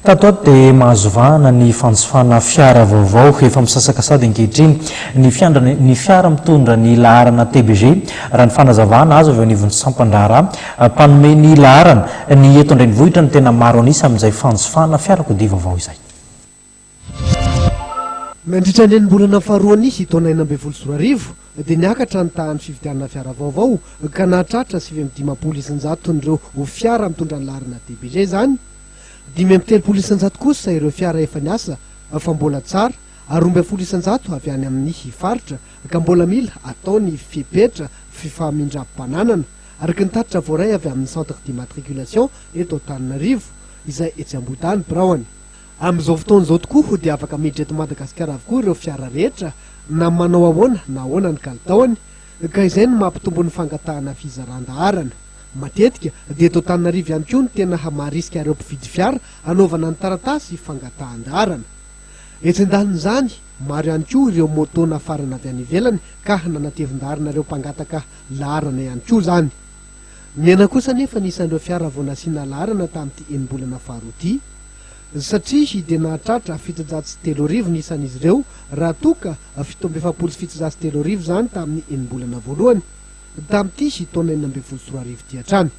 Tato ato dia mahazovana ny fanjofana fiara vaovao efa misasaka sady ankehitriny ny fiara mitondra ny laharana TBG raha ny fanazavana azo avy ao anivon'ny Sampandrara mpanome ny laharana ny eto Andrenivohitra ny tena maro anisa amin'izay fanjofana fiarakodia vaovao izay. Nandritra ny enim-bolana faharoa nisy taona 2024 dia niakatra ny tahan'ny fividianana fiara vaovao ka nahatratra 750 ireo fiara mitondra ny laharana TBG izany. 530 kosa ireo fiara efa niasa fa mbola tsara, 20 avy any amin'ny faritra ka mbola mila atao ny fipetra fifamindram-pananana araka ny tatitra voaray avy amin'ny centre d'immatriculation eto Antananarivo izay etsy Ambotany Braony. Amin'izao fotoan'izao tokoa dia afaka miditra eto Madagasikara avokoa ireo fiara rehetra na manao ahoana na ahoana ny kalitaony ka izay no mampitombo ny fangatahana fizaran-daharana. Matetika dia eto Antananarivo ihany koa ny tena hamarisika ireo mpividy fiara hanaovana ny taratasy fangatahan-daharana. Etsy andanin'izany maro ihany koa ireo moto nafarana avy any ivelany ka nanatevin-daharana ireo mpangataka laharana ihany koa izany. Mena kosa nefa nisan'ireo fiara vao nasiana laharana tamin'ity enim-bolana faharoa ity satria dia nahatratra 703 nisan'izy ireo raha toka 773 izany tamin'ny enim-bolana voalohany tamin'ity taona 2024 ity hatrany.